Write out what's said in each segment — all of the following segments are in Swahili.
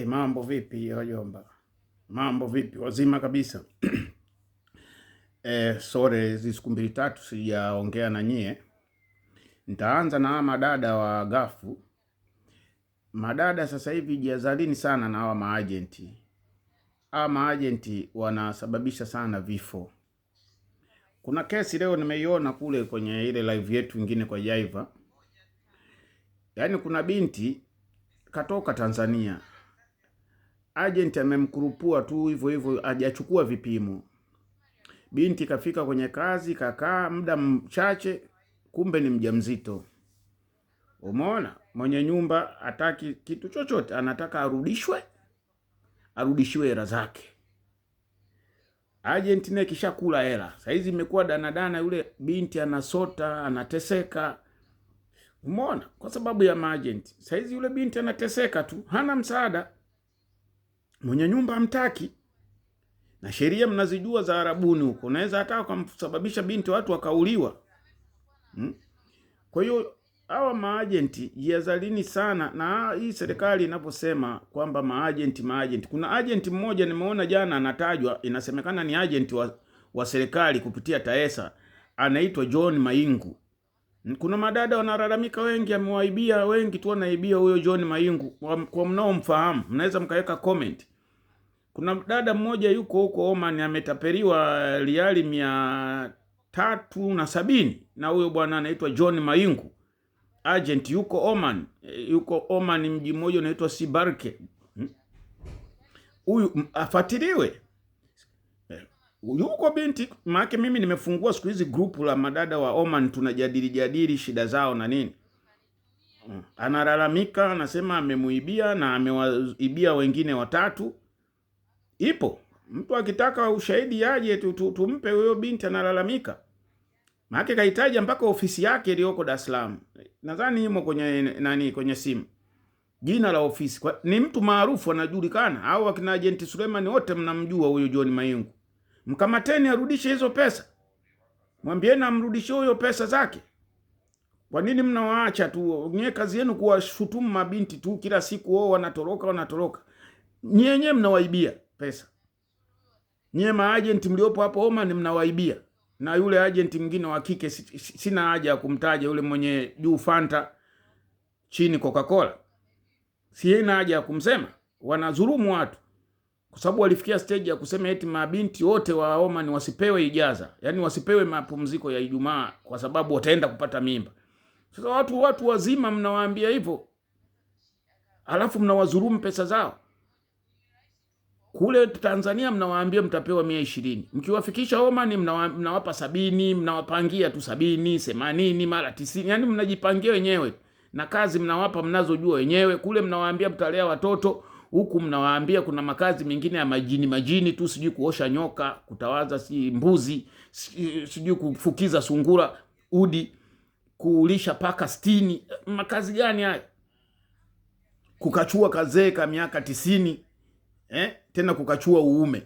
Mambo vipi wajomba? Mambo vipi? Wazima kabisa. Sore hizi siku mbili tatu sijaongea na nyie. Nitaanza na madada wa gafu. Madada sasa hivi jihadharini sana na hawa maagenti. Hawa maagenti wanasababisha sana vifo. Kuna kesi leo nimeiona kule kwenye ile live yetu nyingine kwa Jaiva. Yaani kuna binti katoka Tanzania. Agent amemkurupua tu hivyo hivyo, hajachukua vipimo. Binti kafika kwenye kazi, kakaa muda mchache, kumbe ni mjamzito. Umeona? Mwenye nyumba hataki kitu chochote, anataka arudishiwe hela zake. Agent naye kisha kula hela. Saizi imekuwa danadana, yule binti anasota, anateseka. Umeona? Kwa sababu ya maagent. Saizi yule binti anateseka tu, hana msaada. Mwenye nyumba hamtaki. Na sheria mnazijua za Arabuni huko. Unaweza hata kumsababisha binti watu wakauliwa. Kwa hiyo hawa maagenti jihadharini sana na hii serikali inaposema kwamba maagenti. Kuna agent mmoja nimeona jana anatajwa, inasemekana ni agent wa serikali kupitia TAESA, anaitwa John Maingu. Kuna madada wanalalamika wengi, amewaibia wengi tu, anaibia huyo John Maingu. Kwa mnaomfahamu mnaweza mkaweka comment. Kuna dada mmoja yuko huko Oman ametapeliwa riali 370 na huyo bwana anaitwa John Maingu. Agent yuko Oman. Yuko Oman, mji mmoja unaitwa Sibarke. Huyu afuatiliwe. Yuko binti, maana mimi nimefungua siku hizi group la madada wa Oman, tunajadili shida zao na nini. Analalamika, anasema amemuibia na amewaibia wengine watatu. Ipo. Mtu akitaka ushahidi aje tumpe huyo binti analalamika. Maana kahitaji mpaka ofisi yake iliyoko Dar es Salaam. Nadhani imo kwenye simu. Jina la ofisi. Ni mtu maarufu anajulikana, au akina agent Suleiman wote mnamjua huyo John Maingu. Mkamateni arudishe hizo pesa. Mwambieni amrudishie huyo pesa zake. Kwa nini mnawaacha tu? Nyie kazi yenu kuwashutumu mabinti tu kila siku, wao wanatoroka. Nyie mnawaibia pesa. Nyie maagent mliopo hapo Oman mnawaibia. Na yule agent mwingine wa kike sina haja ya kumtaja, yule mwenye juu Fanta chini Coca-Cola. Sina haja ya kumsema. Wanadhulumu watu. Kwa sababu walifikia stage ya kusema eti mabinti wote wa Oman wasipewe ijaza. Yaani wasipewe mapumziko ya Ijumaa kwa sababu wataenda kupata mimba. Sasa watu wazima mnawaambia hivyo. Alafu mnawadhulumu pesa zao. Kule Tanzania mnawaambia mtapewa 120. Mkiwafikisha Oman mnawapa 70, mnawapangia tu 70, 80, mara 90. Yaani mnajipangia wenyewe. Na kazi mnawapa mnazojua wenyewe. Kule mnawaambia mtalea watoto, huku mnawaambia kuna makazi mengine ya majini tu, sijui kuosha nyoka, kutawaza mbuzi, sijui kufukiza sungura, udi, kulisha paka 60. Makazi gani haya? Kukachua kazee ka miaka 90. Tena kukachua uume.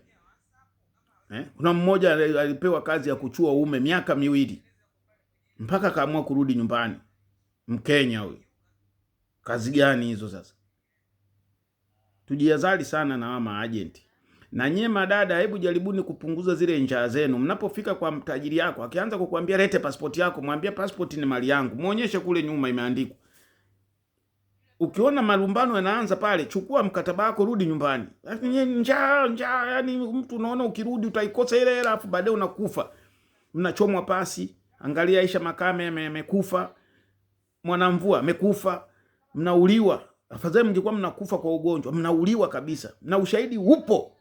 Kuna mmoja alipewa kazi ya kuchua uume miaka 2 mpaka kaamua kurudi nyumbani. Mkenya huyo. Kazi gani hizo sasa? Tujihadhari sana na wama agent. Na nyie madada, hebu jaribuni kupunguza zile njaa zenu. Mnapofika kwa mtajiri yako, akianza kukuambia lete passport yako, mwambie passport ni mali yangu. Muonyeshe kule nyuma imeandikwa. Ukiona malumbano yanaanza pale, chukua mkataba wako, rudi nyumbani. Njaa, yani mtu unaona ukirudi utaikosa ile hela, afu baadaye unakufa. Mnachomwa pasi. Angalia Aisha Makame amekufa. Mwanamvua amekufa. Mnauliwa. Afadhali mngekuwa mnakufa kwa ugonjwa, mnauliwa kabisa. Na ushahidi upo.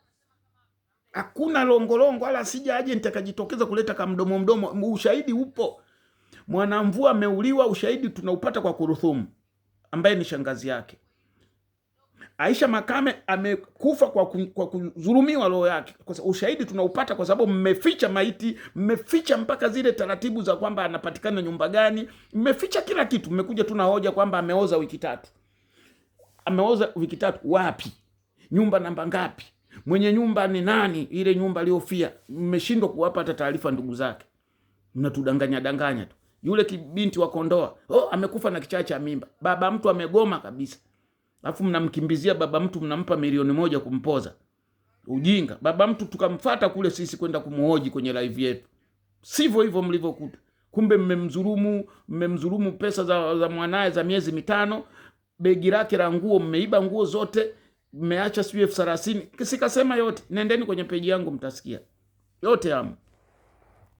Hakuna longolongo wala sija agent akajitokeza kuleta kama mdomo. Ushahidi upo. Mwanamvua ameuliwa, ushahidi tunaupata kwa Kuruthumu, ambaye ni shangazi yake. Aisha Makame amekufa kwa kudhulumiwa roho yake. Kwa sababu ushahidi tunaupata kwa sababu mmeficha maiti, mmeficha mpaka zile taratibu za kwamba anapatikana nyumba gani, mmeficha kila kitu. Mmekuja tu na hoja kwamba ameoza wiki 3. Ameoza wiki 3 wapi? Nyumba namba ngapi? Mwenye nyumba ni nani? Ile nyumba aliyofia. Mmeshindwa kuwapa hata taarifa ndugu zake. Mnatudanganya tu. Yule kibinti wa Kondoa, amekufa na kichaa cha mimba. Baba mtu amegoma kabisa. Alafu mnamkimbizia baba mtu, mnampa milioni 1 kumpoza. Ujinga. Baba mtu tukamfuata kule sisi kwenda kumuhoji kwenye live yetu. Sivyo hivyo mlivyokuta. Kumbe mmemdhulumu pesa za mwanae za miezi 5, begi lake la nguo mmeiba nguo zote, mmeacha sijui 30,000. Sikasema yote. Nendeni kwenye peji yangu mtasikia. Yote hapo.